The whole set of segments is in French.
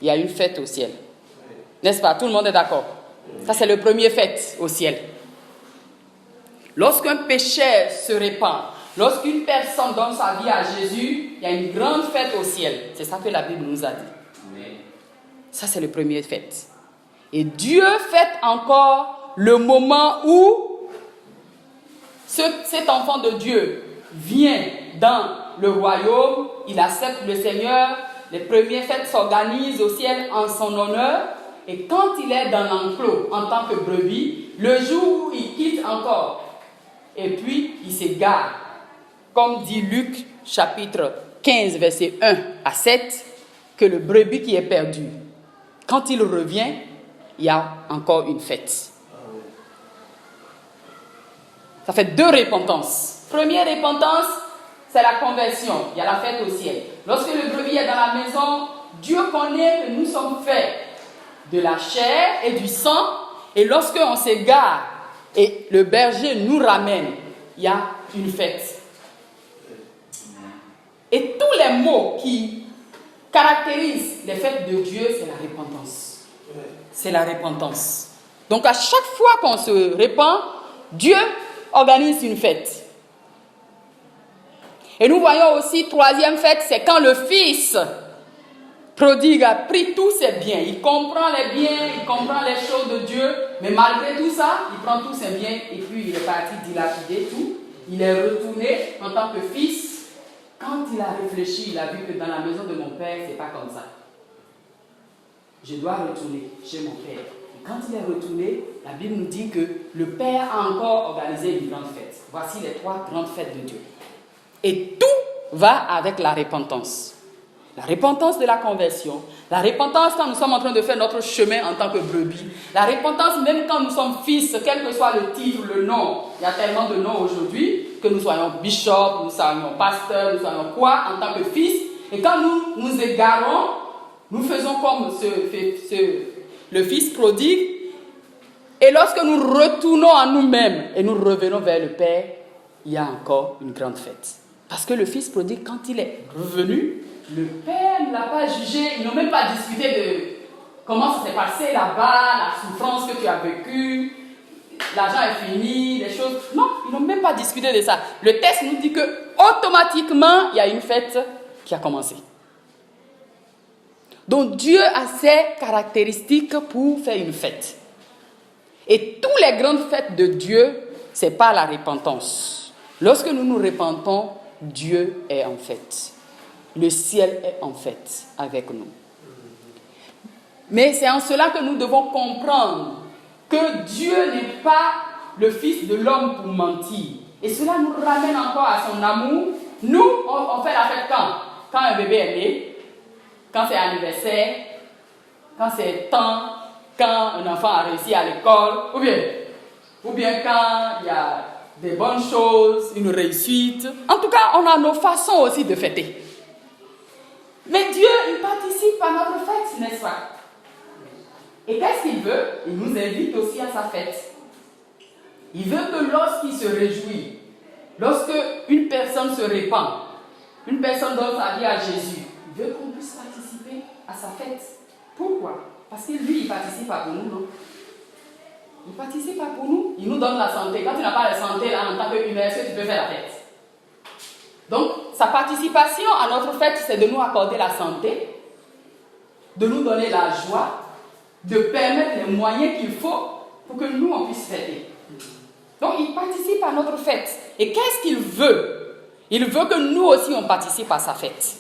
il y a une fête au ciel. N'est-ce pas? Tout le monde est d'accord? Ça, c'est le premier fête au ciel. Lorsqu'un pécheur se répand, lorsqu'une personne donne sa vie à Jésus, il y a une grande fête au ciel. C'est ça que la Bible nous a dit. Ça, c'est le premier fête. Et Dieu fête encore le moment où cet enfant de Dieu vient dans le royaume, il accepte le Seigneur, les premières fêtes s'organisent au ciel en son honneur, et quand il est dans l'enclos en tant que brebis, le jour où il quitte encore, et puis il s'égare, comme dit Luc chapitre 15 verset 1 à 7, que le brebis qui est perdu, quand il revient, il y a encore une fête. Ça fait deux repentances. Première repentance, c'est la conversion. Il y a la fête au ciel. Lorsque le brebis est dans la maison, Dieu connaît que nous sommes faits de la chair et du sang. Et lorsque on s'égare et le berger nous ramène, il y a une fête. Et tous les mots qui caractérisent les fêtes de Dieu, c'est la repentance. C'est la repentance. Donc à chaque fois qu'on se répand, Dieu organise une fête. Et nous voyons aussi, troisième fête, c'est quand le fils prodigue a pris tous ses biens. Il comprend les biens, il comprend les choses de Dieu, mais malgré tout ça, il prend tous ses biens et puis il est parti dilapider tout. Il est retourné en tant que fils. Quand il a réfléchi, il a vu que dans la maison de mon père, c'est pas comme ça. Je dois retourner chez mon père. Et quand il est retourné, la Bible nous dit que le père a encore organisé une grande fête. Voici les trois grandes fêtes de Dieu. Et tout va avec la repentance. La repentance de la conversion, la repentance quand nous sommes en train de faire notre chemin en tant que brebis, la repentance même quand nous sommes fils, quel que soit le titre, le nom. Il y a tellement de noms aujourd'hui, que nous soyons bishop, nous soyons pasteur, nous soyons quoi en tant que fils. Et quand nous nous égarons, nous faisons comme le fils prodigue. Et lorsque nous retournons en nous-mêmes et nous revenons vers le Père, il y a encore une grande fête. Parce que le fils prodigue, quand il est revenu, le Père ne l'a pas jugé, ils n'ont même pas discuté de comment ça s'est passé là-bas, la souffrance que tu as vécue, l'argent est fini, les choses. Non, ils n'ont même pas discuté de ça. Le texte nous dit que automatiquement, il y a une fête qui a commencé. Donc Dieu a ses caractéristiques pour faire une fête. Et toutes les grandes fêtes de Dieu, c'est pas la repentance. Lorsque nous nous repentons, Dieu est en fête. Le ciel est en fête avec nous. Mais c'est en cela que nous devons comprendre que Dieu n'est pas le Fils de l'homme pour mentir. Et cela nous ramène encore à son amour. Nous, on fait la fête quand? Quand un bébé est né, quand c'est anniversaire, quand c'est temps, quand un enfant a réussi à l'école, ou bien quand il y a des bonnes choses, une réussite. En tout cas, on a nos façons aussi de fêter. Mais Dieu, il participe à notre fête, n'est-ce pas? Et qu'est-ce qu'il veut? Il nous invite aussi à sa fête. Il veut que lorsqu'il se réjouit, lorsque une personne se répand, une personne donne sa vie à Jésus, il veut qu'on puisse participer à sa fête. Pourquoi? Parce que lui, il ne participe pas pour nous, non? Il ne participe pas pour nous, il nous donne la santé. Quand tu n'as pas la santé, là, en tant qu'humain, est-ce que tu peux faire la fête? Donc, sa participation à notre fête, c'est de nous accorder la santé, de nous donner la joie, de permettre les moyens qu'il faut pour que nous, on puisse fêter. Donc, il participe à notre fête. Et qu'est-ce qu'il veut? Il veut que nous aussi, on participe à sa fête.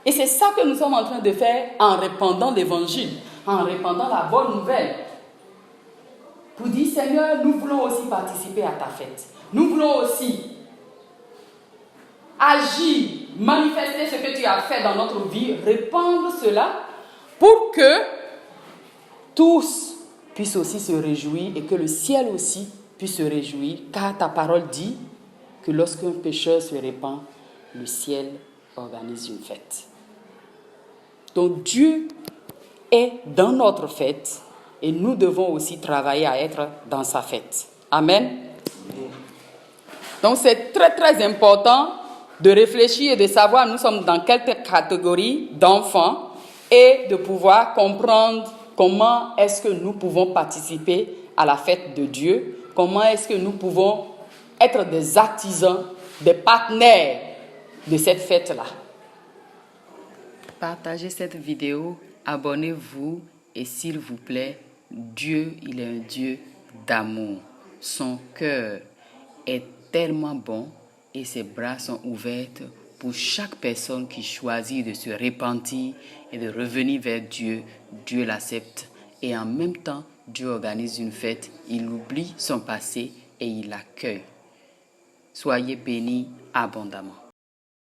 Et c'est ça que nous sommes en train de faire en répandant l'évangile, en répandant la bonne nouvelle. Pour dire, Seigneur, nous voulons aussi participer à ta fête. Nous voulons aussi agir, manifester ce que tu as fait dans notre vie, répandre cela pour que tous puissent aussi se réjouir et que le ciel aussi puisse se réjouir, car ta parole dit que lorsqu'un pécheur se répand, le ciel organise une fête. Donc Dieu est dans notre fête et nous devons aussi travailler à être dans sa fête. Amen. Donc c'est très très important de réfléchir et de savoir nous sommes dans quelle catégorie d'enfants et de pouvoir comprendre comment est-ce que nous pouvons participer à la fête de Dieu, comment est-ce que nous pouvons être des artisans, des partenaires de cette fête-là. Partagez cette vidéo, abonnez-vous et s'il vous plaît, Dieu, il est un Dieu d'amour. Son cœur est tellement bon et ses bras sont ouverts pour chaque personne qui choisit de se repentir et de revenir vers Dieu. Dieu l'accepte et en même temps, Dieu organise une fête, il oublie son passé et il l'accueille. Soyez bénis abondamment.